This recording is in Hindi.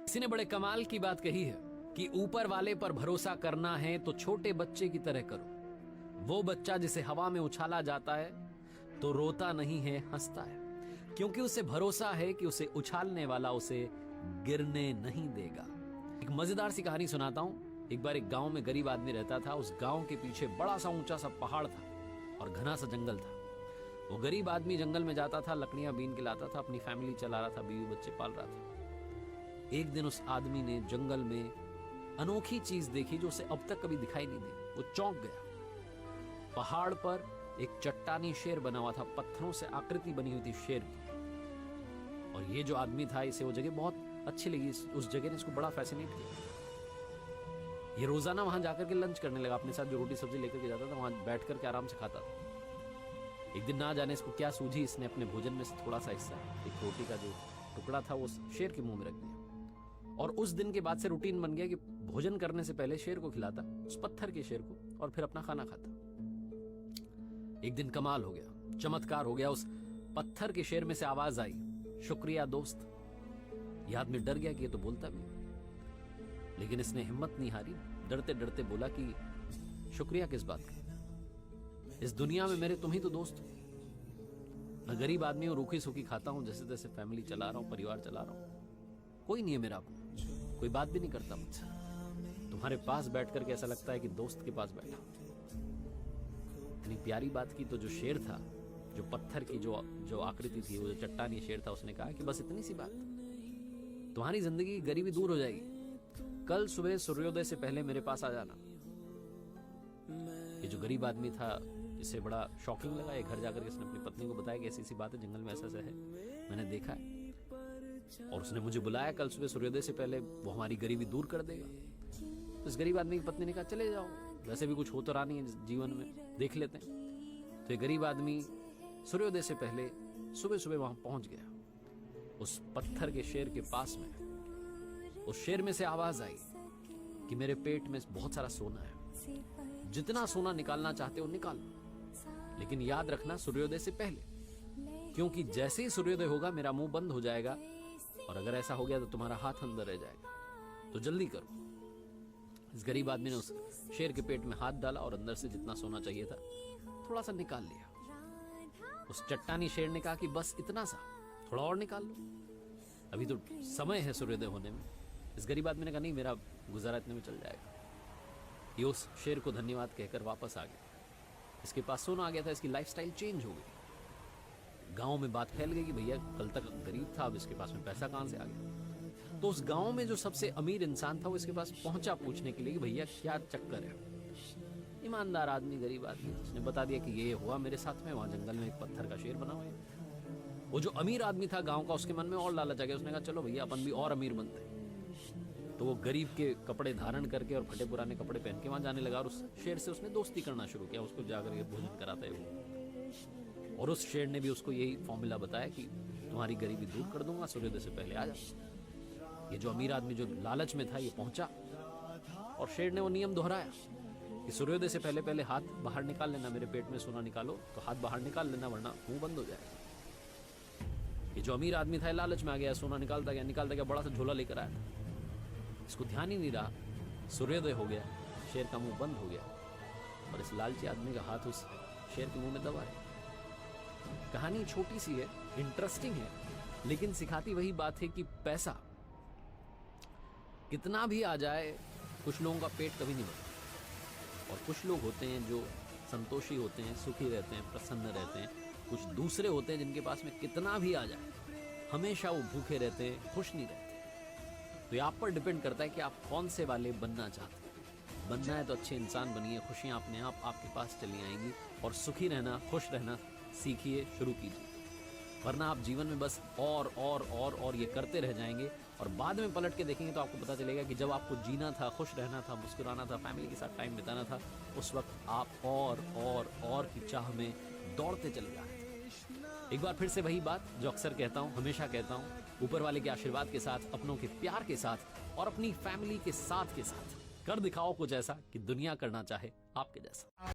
किसी ने बड़े कमाल की बात कही है कि ऊपर वाले पर भरोसा करना है तो छोटे बच्चे की तरह करो। वो बच्चा जिसे हवा में उछाला जाता है तो रोता नहीं है, हंसता है, क्योंकि उसे भरोसा है कि उसे उछालने वाला उसे गिरने नहीं देगा। एक मजेदार सी कहानी सुनाता हूं। एक बार एक गांव में गरीब आदमी रहता था। उस गांव के पीछे बड़ा सा ऊंचा सा पहाड़ था और घना सा जंगल था। वो गरीब आदमी जंगल में जाता था, लकड़ियां बीन के लाता था, अपनी फैमिली चला रहा था, बीवी बच्चे पाल रहा था। एक दिन उस आदमी ने जंगल में अनोखी चीज देखी जो उसे अब तक कभी दिखाई नहीं दी। वो चौंक गया। पहाड़ पर एक चट्टानी शेर बना हुआ था, पत्थरों से आकृति बनी हुई थी शेर की। और ये जो आदमी था, इसे वो जगह बहुत अच्छी लगी। उस जगह ने इसको बड़ा फैसिनेट किया। ये रोजाना वहां जाकर के लंच करने लगा। अपने साथ जो रोटी सब्जी लेकर के जाता था, वहां बैठ करके आराम से खाता था। एक दिन ना जाने इसको क्या सूझी, इसने अपने भोजन में से थोड़ा सा हिस्सा, एक रोटी का जो टुकड़ा था, वो शेर के मुंह में रख दिया। और उस दिन के बाद से रूटीन बन गया कि भोजन करने से पहले शेर को खिलाता, उस पत्थर के शेर को, और फिर अपना खाना खाता। एक दिन कमाल हो गया, चमत्कार हो गया। उस पत्थर के शेर में से आवाज आई, शुक्रिया दोस्त। यह आदमी डर गया कि ये तो बोलता भी है, लेकिन इसने हिम्मत नहीं हारी। डरते डरते बोला कि शुक्रिया किस बात का, इस दुनिया में मेरे तुम ही तो दोस्त हो। मैं गरीब आदमी हूं, रूखी सूखी खाता हूं, जैसे तैसे फैमिली चला रहा हूं, परिवार चला रहा हूं, कोई नहीं है मेरा अपना, कोई बात भी नहीं करता मुझसे। तुम्हारे पास बैठ करके ऐसा लगता है कि दोस्त के पास बैठा। इतनी प्यारी बात की तो जो शेर था, जो पत्थर की जो आकृति थी, वो जो चट्टानी शेर था, उसने कहा कि बस इतनी सी बात, तुम्हारी जिंदगी की गरीबी दूर हो जाएगी। कल सुबह सूर्योदय से पहले मेरे पास आ जाना। ये जो गरीब आदमी था, इसे बड़ा शॉकिंग लगा। ये घर जाकर के इसने अपनी पत्नी को बताया कि ऐसी सी बात है, जंगल में ऐसा ऐसा है, मैंने देखा है, और उसने मुझे बुलाया कल सुबह सूर्योदय से पहले, वो हमारी गरीबी दूर कर देगा। तो इस गरीब आदमी की पत्नी ने कहा चले जाओ, वैसे भी कुछ हो तो रहा नहीं है जीवन में, देख लेते हैं। तो ये गरीब आदमी सूर्योदय से पहले सुबह सुबह वहां पहुंच गया। उस पत्थर के शेर के पास में उस शेर में से आवाज आई कि मेरे पेट में बहुत सारा सोना है, जितना सोना निकालना चाहते हो निकाल लो, लेकिन याद रखना सूर्योदय से पहले, क्योंकि जैसे ही सूर्योदय होगा मेरा मुंह बंद हो जाएगा, और अगर ऐसा हो गया तो तुम्हारा हाथ अंदर रह जाएगा, तो जल्दी करो। इस गरीब आदमी ने उस शेर के पेट में हाथ डाला और अंदर से जितना सोना चाहिए था थोड़ा सा निकाल लिया। उस चट्टानी शेर ने कहा कि बस इतना सा, थोड़ा और निकाल लो, अभी तो समय है सूर्योदय होने में। इस गरीब आदमी ने कहा नहीं, मेरा गुजारा इतने में चल जाएगा। ये उस शेर को धन्यवाद कहकर वापस आ गया। इसके पास सोना आ गया था, इसकी लाइफस्टाइल चेंज हो गई। गांव में बात फैल गई कि भैया कल तक गरीब था, अब इसके पास में पैसा कहां से आ गया। तो उस गांव में जो सबसे अमीर इंसान था, वो इसके पास पहुंचा पूछने के लिए कि भैया क्या चक्कर है। ईमानदार आदमी, गरीब आदमी, उसने बता दिया कि ये हुआ मेरे साथ में, वहां जंगल में एक पत्थर का शेर बना हुआ है। वो जो अमीर आदमी था गांव का, उसके मन में और लालच आ गया। उसने कहा चलो भैया अपन भी और अमीर बनते हैं। तो वो गरीब के कपड़े धारण करके और फटे पुराने कपड़े पहन के वहां जाने लगा, और उस शेर से उसने दोस्ती करना शुरू किया। उसको जाकर के भोजन कराता है वो, और उस शेर ने भी उसको यही फॉर्मूला बताया कि तुम्हारी गरीबी दूर कर दूंगा, सूर्योदय से पहले आ जा। ये जो अमीर आदमी जो लालच में था, ये पहुंचा, और शेर ने वो नियम दोहराया कि सूर्योदय से पहले पहले हाथ बाहर निकाल लेना, मेरे पेट में सोना निकालो तो हाथ बाहर निकाल लेना, वरना मुंह बंद हो जाएगा। ये जो अमीर आदमी था लालच में आ गया, सोना निकालता गया, बड़ा सा झोला लेकर आया था। इसको ध्यान ही नहीं रहा, सूर्योदय हो गया, शेर का मुंह बंद हो गया, और इस लालची आदमी का हाथ उस शेर के मुंह में दबा है। कहानी छोटी सी है, इंटरेस्टिंग है, लेकिन सिखाती वही बात है कि पैसा कितना भी आ जाए, कुछ लोगों का पेट कभी नहीं भरता, और कुछ लोग होते हैं जो संतोषी होते हैं, सुखी रहते हैं, प्रसन्न रहते हैं। कुछ दूसरे होते हैं जिनके पास में कितना भी आ जाए, हमेशा वो भूखे रहते हैं, खुश नहीं रहते। तो ये आप पर डिपेंड करता है कि आप कौन से वाले बनना चाहते हैं। बनना है तो अच्छे इंसान बनिए, खुशियां अपने आप आपके पास चली आएंगी, और सुखी रहना, खुश रहना सीखिए, शुरू कीजिए। वरना आप जीवन में बस और ये करते रह जाएंगे, और बाद में पलट के देखेंगे तो आपको पता चलेगा कि जब आपको जीना था, खुश रहना था, मुस्कुराना था, फैमिली के साथ टाइम बिताना था, उस वक्त आप और की चाह में दौड़ते चले जा रहे थे। एक बार फिर से वही बात जो अक्सर कहता हूँ, हमेशा कहता हूँ, ऊपर वाले के आशीर्वाद के साथ, अपनों के प्यार के साथ, और अपनी फैमिली के साथ कर दिखाओ कुछ ऐसा कि दुनिया करना चाहे आपके जैसा।